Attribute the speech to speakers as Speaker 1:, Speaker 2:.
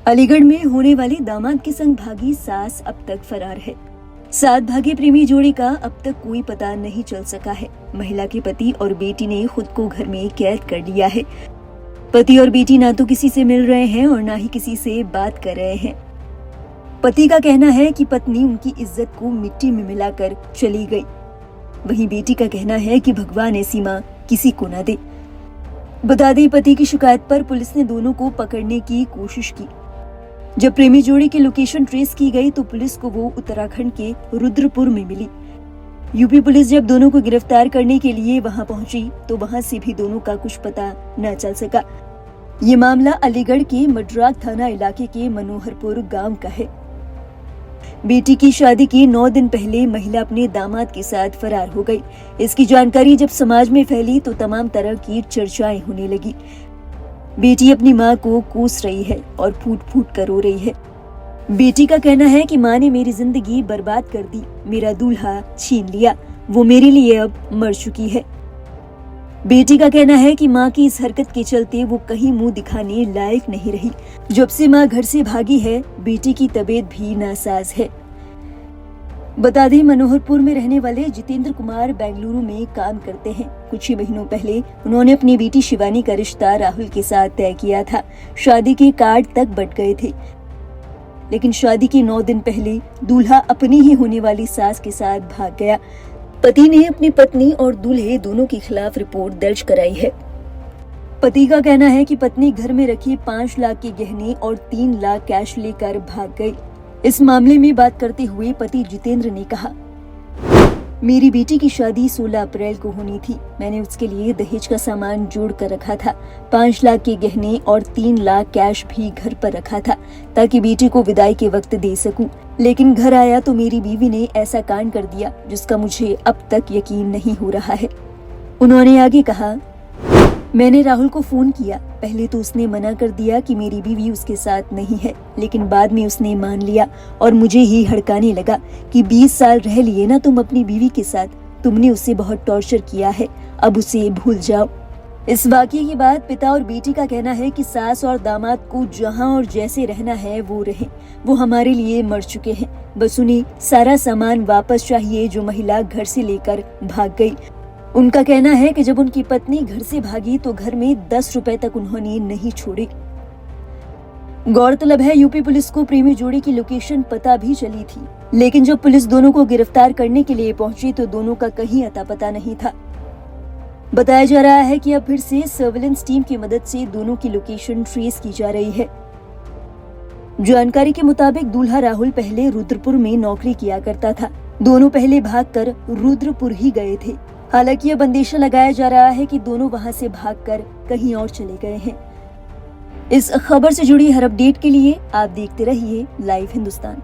Speaker 1: अलीगढ़ में होने वाले दामाद के संग भागी सास अब तक फरार है। साथ भागे प्रेमी जोड़ी का अब तक कोई पता नहीं चल सका है। महिला के पति और बेटी ने खुद को घर में कैद कर लिया है। पति और बेटी ना तो किसी से मिल रहे हैं और ना ही किसी से बात कर रहे हैं। पति का कहना है कि पत्नी उनकी इज्जत को मिट्टी में मिलाकर चली गई। वहीं बेटी का कहना है कि भगवान ऐसी मां किसी को ना दे। बता दें, पति की शिकायत पर पुलिस ने दोनों को पकड़ने की कोशिश की। जब प्रेमी जोड़ी की लोकेशन ट्रेस की गई तो पुलिस को वो उत्तराखंड के रुद्रपुर में मिली। यूपी पुलिस जब दोनों को गिरफ्तार करने के लिए वहां पहुंची तो वहां से भी दोनों का कुछ पता न चल सका। ये मामला अलीगढ़ के मड्राग थाना इलाके के मनोहरपुर गांव का है। बेटी की शादी के 9 दिन पहले महिला अपने दामाद के साथ फरार हो गई। इसकी जानकारी जब समाज में फैली तो तमाम तरह की चर्चाएं होने लगी। बेटी अपनी मां को कोस रही है और फूट फूट कर रो रही है। बेटी का कहना है कि मां ने मेरी जिंदगी बर्बाद कर दी, मेरा दूल्हा छीन लिया, वो मेरे लिए अब मर चुकी है। बेटी का कहना है कि मां की इस हरकत के चलते वो कहीं मुंह दिखाने लायक नहीं रही। जब से मां घर से भागी है, बेटी की तबीयत भी नासाज है। बता दें, मनोहरपुर में रहने वाले जितेंद्र कुमार बेंगलुरु में काम करते हैं। कुछ ही महीनों पहले उन्होंने अपनी बेटी शिवानी का रिश्ता राहुल के साथ तय किया था। शादी के कार्ड तक बंट गए थे, लेकिन शादी के 9 दिन पहले दूल्हा अपनी ही होने वाली सास के साथ भाग गया। पति ने अपनी पत्नी और दूल्हे दोनों के खिलाफ रिपोर्ट दर्ज कराई है। पति का कहना है कि पत्नी घर में रखी 5 लाख के गहने और 3 लाख कैश लेकर भाग गई। इस मामले में बात करते हुए पति जितेंद्र ने कहा, मेरी बेटी की शादी 16 अप्रैल को होनी थी। मैंने उसके लिए दहेज का सामान जोड़ कर रखा था। 5 लाख के गहने और 3 लाख कैश भी घर पर रखा था ताकि बेटी को विदाई के वक्त दे सकूं। लेकिन घर आया तो मेरी बीवी ने ऐसा कांड कर दिया जिसका मुझे अब तक यकीन नहीं हो रहा है। उन्होंने आगे कहा, मैंने राहुल को फोन किया। पहले तो उसने मना कर दिया कि मेरी बीवी उसके साथ नहीं है, लेकिन बाद में उसने मान लिया और मुझे ही हड़काने लगा कि 20 साल रह लिए ना तुम अपनी बीवी के साथ, तुमने उसे बहुत टॉर्चर किया है, अब उसे भूल जाओ। इस वाकये के बाद पिता और बेटी का कहना है कि सास और दामाद को जहां और जैसे रहना है वो रहे। वो हमारे लिए मर चुके हैं, बस उन्हें सारा सामान वापस चाहिए जो महिला घर से लेकर भाग गई। उनका कहना है कि जब उनकी पत्नी घर से भागी तो घर में 10 रुपए तक उन्होंने नहीं छोड़े। गौरतलब है, यूपी पुलिस को प्रेमी जोड़ी की लोकेशन पता भी चली थी, लेकिन जब पुलिस दोनों को गिरफ्तार करने के लिए पहुंची तो दोनों का कहीं अता पता नहीं था। बताया जा रहा है कि अब फिर से सर्विलेंस टीम की मदद से दोनों की लोकेशन ट्रेस की जा रही है। जानकारी के मुताबिक दूल्हा राहुल पहले रुद्रपुर में नौकरी किया करता था। दोनों पहले भागकर रुद्रपुर ही गए थे। हालांकि अब अंदेशा लगाया जा रहा है कि दोनों वहां से भागकर कहीं और चले गए हैं। इस खबर से जुड़ी हर अपडेट के लिए आप देखते रहिए लाइव हिंदुस्तान।